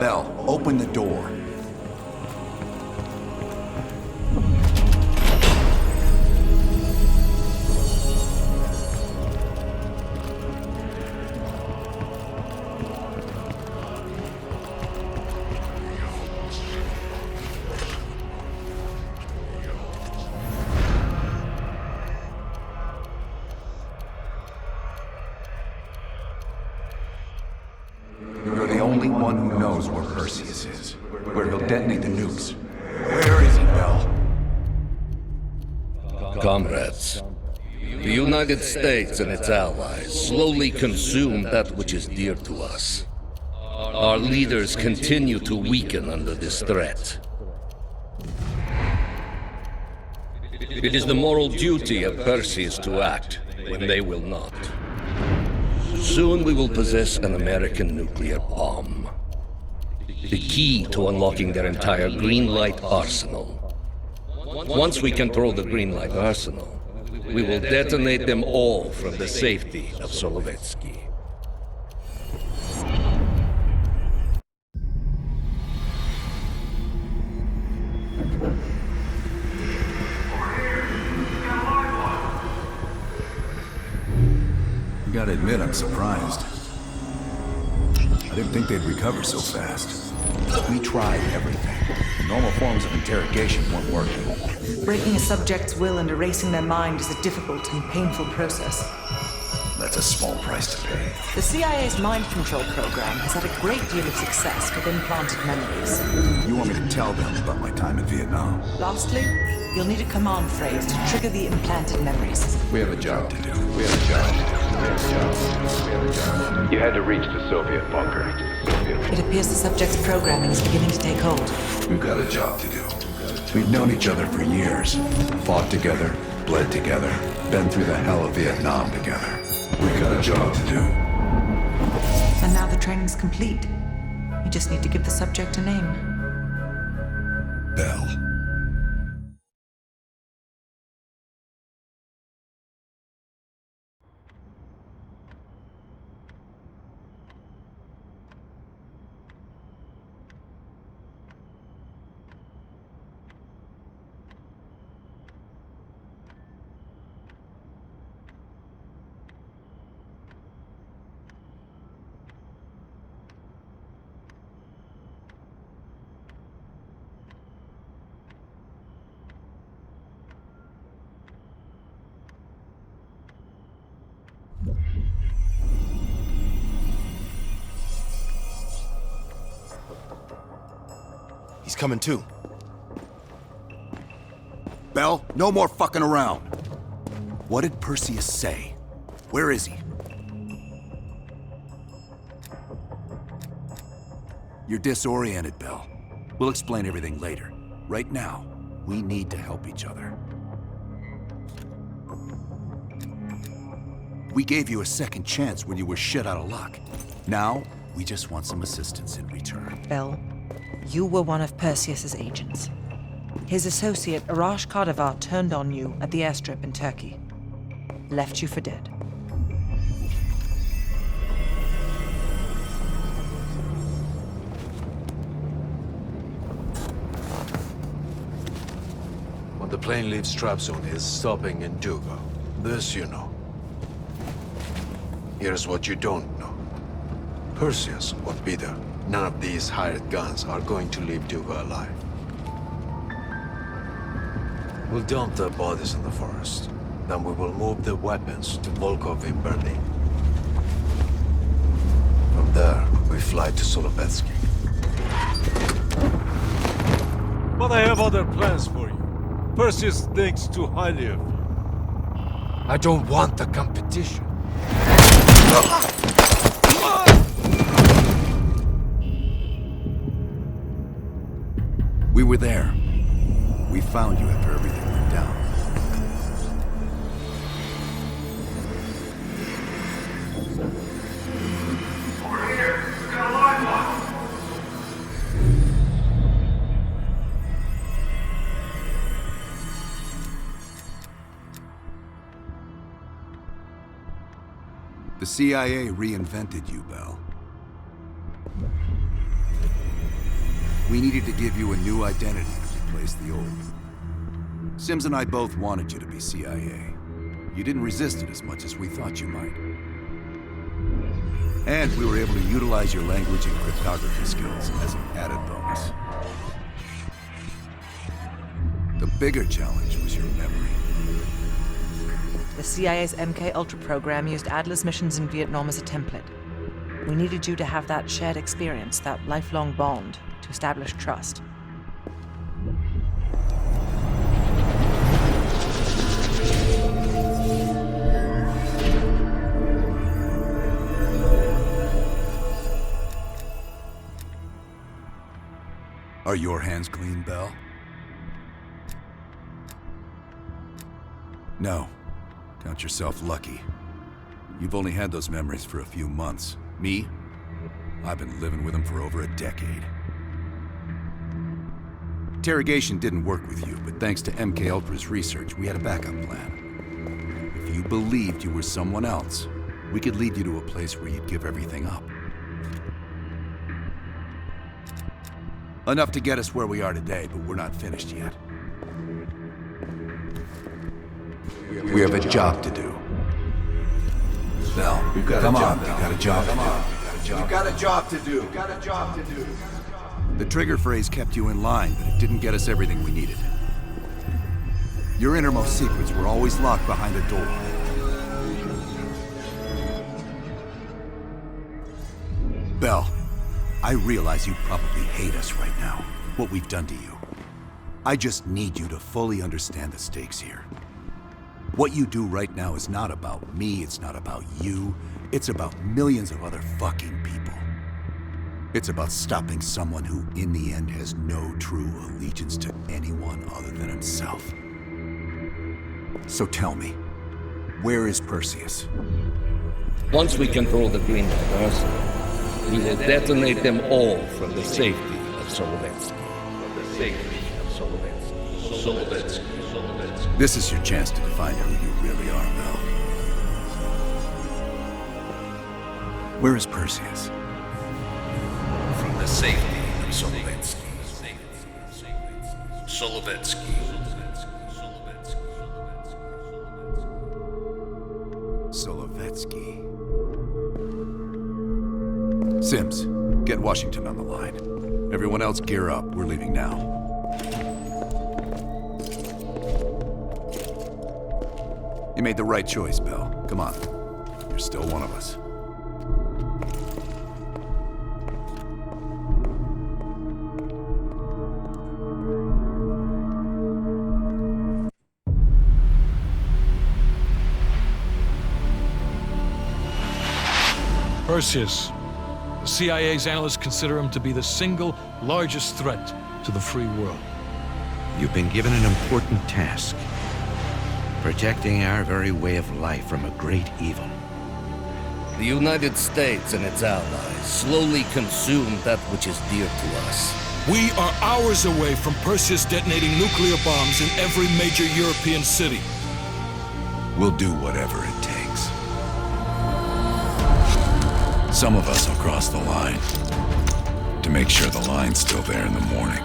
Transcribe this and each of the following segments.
Bell, open the door. You're the only one who knows where Perseus is, where he'll detonate the nukes. Where is he, Bell? Comrades, the United States and its allies slowly consume that which is dear to us. Our leaders continue to weaken under this threat. It is the moral duty of Perseus to act when they will not. Soon we will possess an American nuclear bomb. The key to unlocking their entire green light arsenal. Once we control the green light arsenal, we will detonate them all from the safety of Solovetsky. Gotta admit, I'm surprised. I didn't think they'd recover so fast. We tried everything. Normal forms of interrogation weren't working. Breaking a subject's will and erasing their mind is a difficult and painful process. That's a small price to pay. The CIA's mind control program has had a great deal of success with implanted memories. You want me to tell them about my time in Vietnam? Lastly, you'll need a command phrase to trigger the implanted memories. We have a job to do. You had to reach the Soviet bunker. It appears the subject's programming is beginning to take hold. We've got a job to do. We've known each other for years. Fought together, bled together, been through the hell of Vietnam together. We've got a job to do. And now the training's complete. You just need to give the subject a name. Bell. He's coming too. Bell, no more fucking around. What did Perseus say? Where is he? You're disoriented, Bell. We'll explain everything later. Right now, we need to help each other. We gave you a second chance when you were shit out of luck. Now, we just want some assistance in return. Bell, you were one of Perseus's agents. His associate, Arash Kardavar, turned on you at the airstrip in Turkey. Left you for dead. When the plane leaves Trabzon, it's stopping in Duga. This you know. Here's what you don't know. Perseus won't be there. None of these hired guns are going to leave Duga alive. We'll dump their bodies in the forest. Then we will move the weapons to Volkov in Berlin. From there, we fly to Solovetsky. But I have other plans for you. Perseus thinks too highly of you. I don't want the competition. We were there. We found you after everything went down. Over here! We've got a live one! The CIA reinvented you, Bell. We needed to give you a new identity to replace the old. Sims and I both wanted you to be CIA. You didn't resist it as much as we thought you might. And we were able to utilize your language and cryptography skills as an added bonus. The bigger challenge was your memory. The CIA's MK-Ultra program used Adler's missions in Vietnam as a template. We needed you to have that shared experience, that lifelong bond, to establish trust. Are your hands clean, Bell? No. Count yourself lucky. You've only had those memories for a few months. Me? I've been living with them for over a decade. Interrogation didn't work with you, but thanks to MK-Ultra's research, we had a backup plan. If you believed you were someone else, we could lead you to a place where you'd give everything up. Enough to get us where we are today, but we're not finished yet. We have a job to do. Bell, come on, we've got a job to do. You've got a job to do. Got a job to do. The trigger phrase kept you in line, but it didn't get us everything we needed. Your innermost secrets were always locked behind a door. Bell, I realize you probably hate us right now, what we've done to you. I just need you to fully understand the stakes here. What you do right now is not about me, it's not about you, it's about millions of other fucking people. It's about stopping someone who, in the end, has no true allegiance to anyone other than himself. So tell me, where is Perseus? Once we control the Green Stars, we will detonate them all from the safety of Solovetsky. From the safety of Solovetsky. This is your chance to define who you really are, Bell. Where is Perseus? From the safety of Solovetsky. Solovetsky. Solovetsky. Sims, get Washington on the line. Everyone else gear up. We're leaving now. You made the right choice, Bell. Come on. You're still one of us. Perseus. The CIA's analysts consider him to be the single largest threat to the free world. You've been given an important task. Protecting our very way of life from a great evil. The United States and its allies slowly consume that which is dear to us. We are hours away from Perseus detonating nuclear bombs in every major European city. We'll do whatever it takes. Some of us will cross the line to make sure the line's still there in the morning.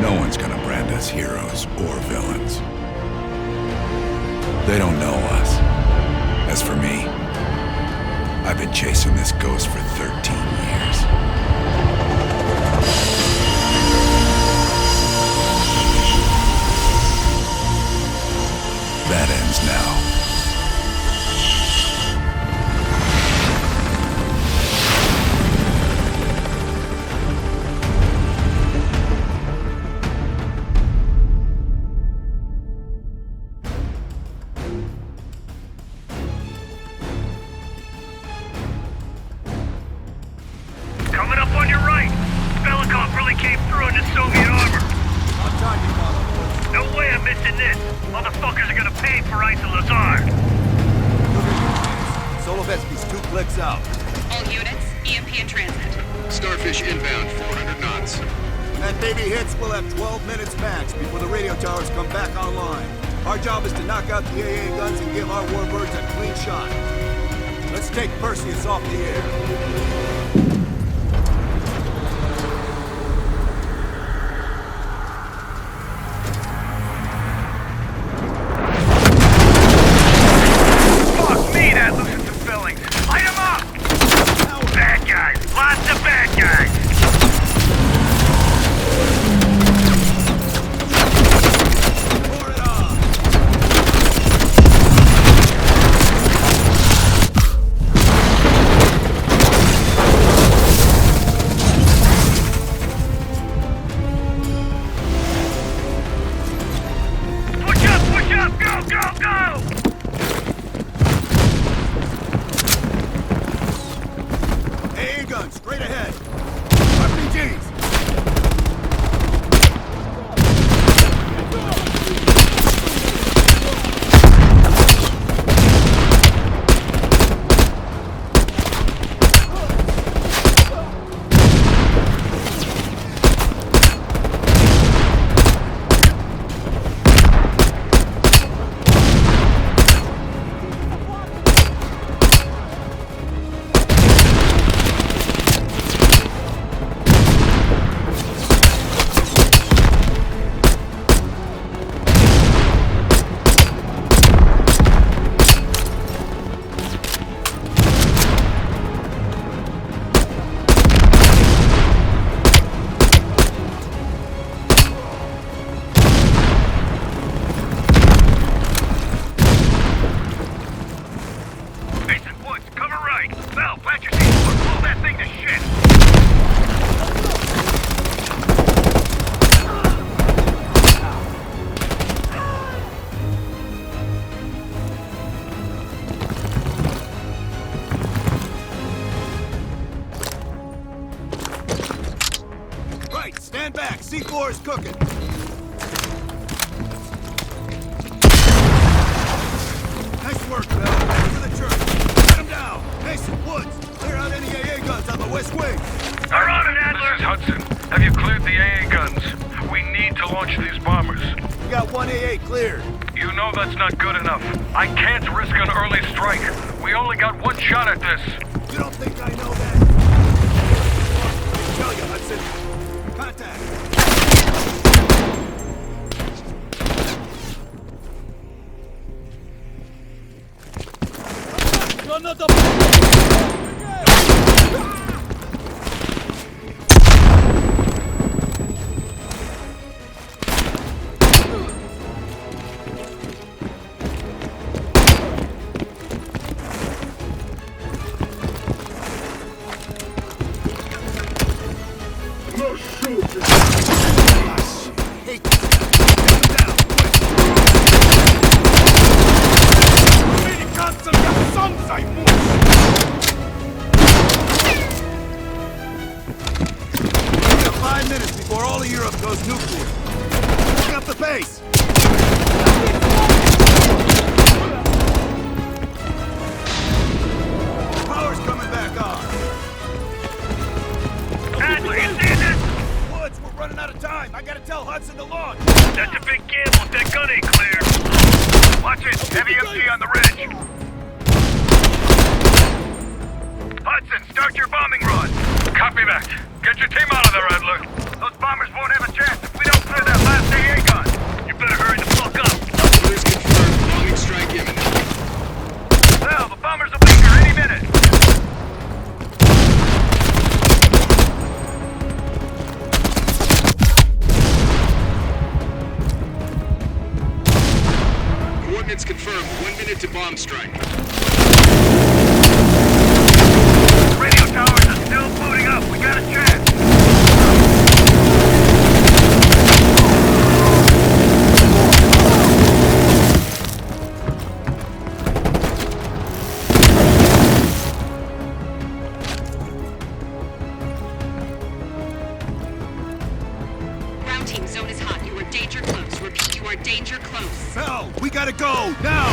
No one's gonna brand us heroes or villains. They don't know us. As for me, I've been chasing this ghost for 13 years. That ends now. Coming up on your right. Belikov really came through in the Soviet armor. No way I'm missing this. Motherfuckers are gonna pay for Ice and Lazar. Solovetsky's 2 clicks out. All units, EMP in transit. Starfish inbound, 400 knots. When that baby hits, we'll have 12 minutes max before the radio towers come back online. Our job is to knock out the AA guns and give our warbirds a clean shot. Let's take Perseus off the air. tower's cooking. Nice work, Bell. Back to the church. Get him down. Mason, Woods, clear out any AA guns on the west wing. They're on it, Adler! This is Hudson. Have you cleared the AA guns? We need to launch these bombers. We got one AA cleared. You know that's not good enough. I can't risk an early strike. We only got one shot at this. You don't think I know that? I tell you, Hudson. Contact. That's a big gamble if that gun ain't cleared. Watch it. Heavy MG on the ridge. Hudson, start your bombing run. Copy that. Get your team out of there, Adler. Those bombers won't have a chance if we don't clear that last AA gun. You better hurry the fuck up. Orders confirmed. Bombing strike imminent. Well, the bombers will be here any minute. Coordinates confirmed. 1 minute to bomb strike. Radio towers are still booting up. We got a chance. Ground team, zone is hot. You are danger close. Repeat, you are danger close. Bell, we gotta go, now!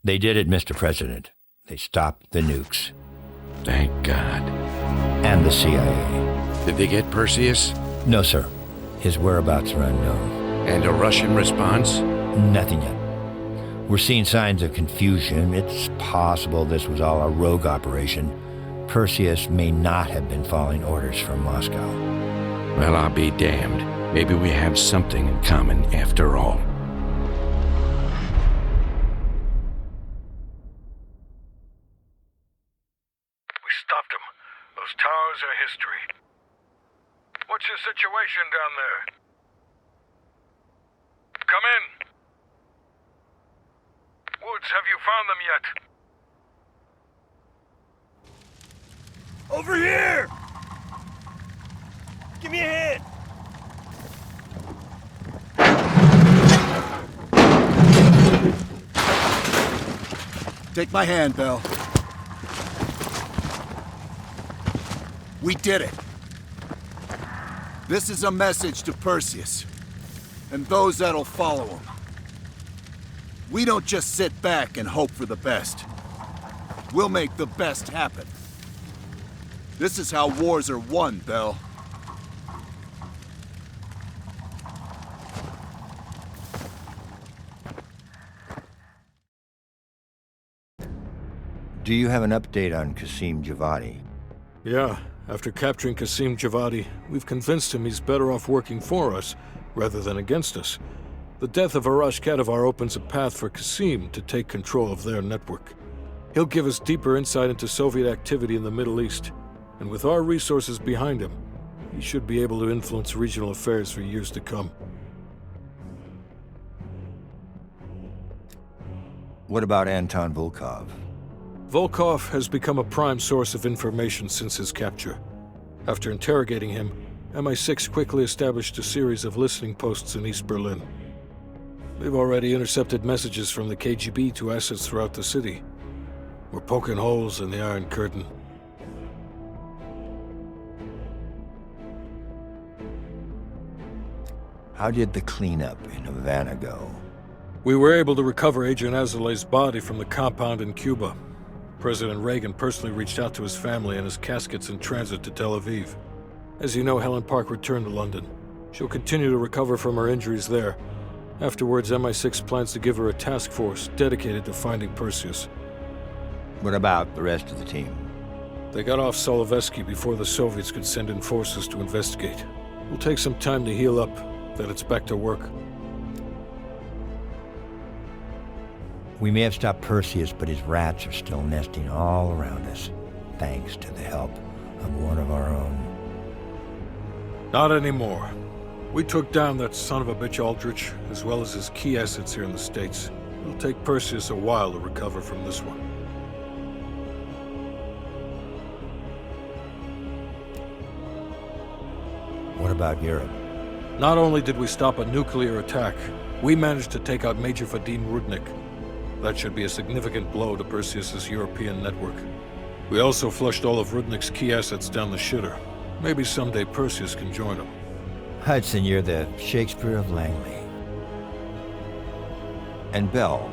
They did it, Mr. President. They stopped the nukes. Thank God. And the CIA. Did they get Perseus? No, sir. His whereabouts are unknown. And a Russian response? Nothing yet. We're seeing signs of confusion. It's possible this was all a rogue operation. Perseus may not have been following orders from Moscow. Well, I'll be damned. Maybe we have something in common after all. We stopped them. Those towers are history. What's your situation down there? Come in. Woods, have you found them yet? Over here! Give me a hand! Take my hand, Bell. We did it. This is a message to Perseus, and those that'll follow him. We don't just sit back and hope for the best. We'll make the best happen. This is how wars are won, Bell. Do you have an update on Qasim Javadi? Yeah, after capturing Qasim Javadi, we've convinced him he's better off working for us, rather than against us. The death of Arash Kadivar opens a path for Qasim to take control of their network. He'll give us deeper insight into Soviet activity in the Middle East, and with our resources behind him, he should be able to influence regional affairs for years to come. What about Anton Volkov? Volkov has become a prime source of information since his capture. After interrogating him, MI6 quickly established a series of listening posts in East Berlin. We've already intercepted messages from the KGB to assets throughout the city. We're poking holes in the Iron Curtain. How did the cleanup in Havana go? We were able to recover Agent Azoulay's body from the compound in Cuba. President Reagan personally reached out to his family, and his casket's in transit to Tel Aviv. As you know, Helen Park returned to London. She'll continue to recover from her injuries there. Afterwards, MI6 plans to give her a task force dedicated to finding Perseus. What about the rest of the team? They got off Solovetsky before the Soviets could send in forces to investigate. It'll take some time to heal up, then it's back to work. We may have stopped Perseus, but his rats are still nesting all around us, thanks to the help of one of our own. Not anymore. We took down that son of a bitch Aldrich, as well as his key assets here in the States. It'll take Perseus a while to recover from this one. What about Europe? Not only did we stop a nuclear attack, we managed to take out Major Vadim Rudnik. That should be a significant blow to Perseus's European network. We also flushed all of Rudnik's key assets down the shitter. Maybe someday Perseus can join him. Hudson, you're the Shakespeare of Langley. And Bell.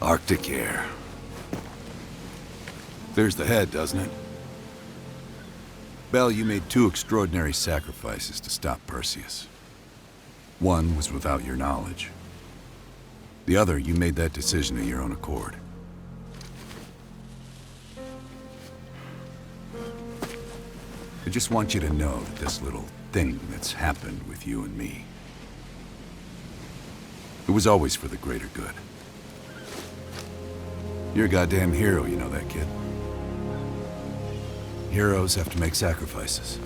Arctic air. There's the head, doesn't it? Bell, you made two extraordinary sacrifices to stop Perseus. One was without your knowledge. The other, you made that decision of your own accord. I just want you to know that this little thing that's happened with you and me, it was always for the greater good. You're a goddamn hero, you know that, kid. Heroes have to make sacrifices.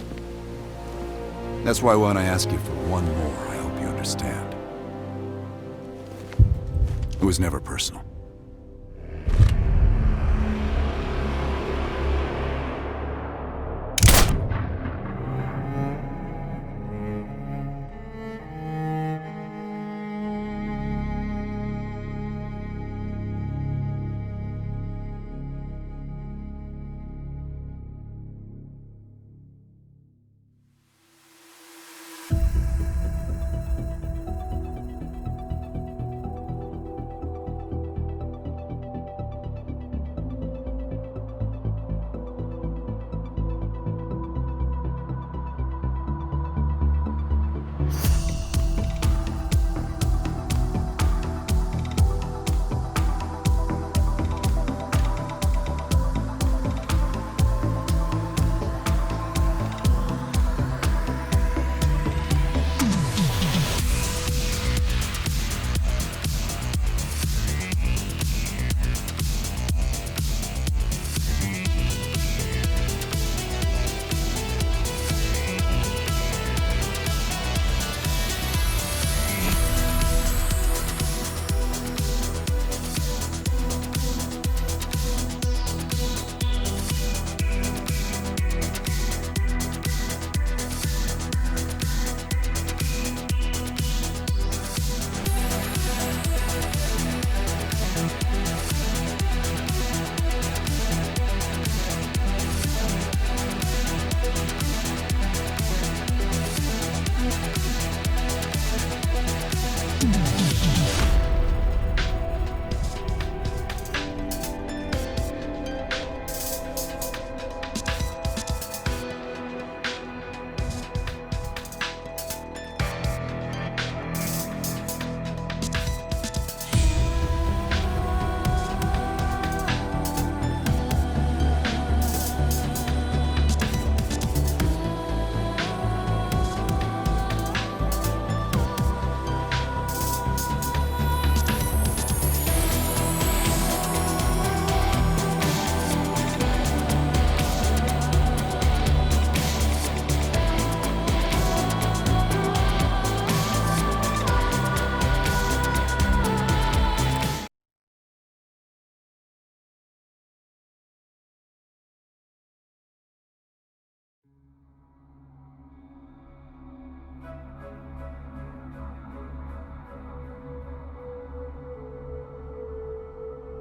That's why when I ask you for one more, I hope you understand. It was never personal.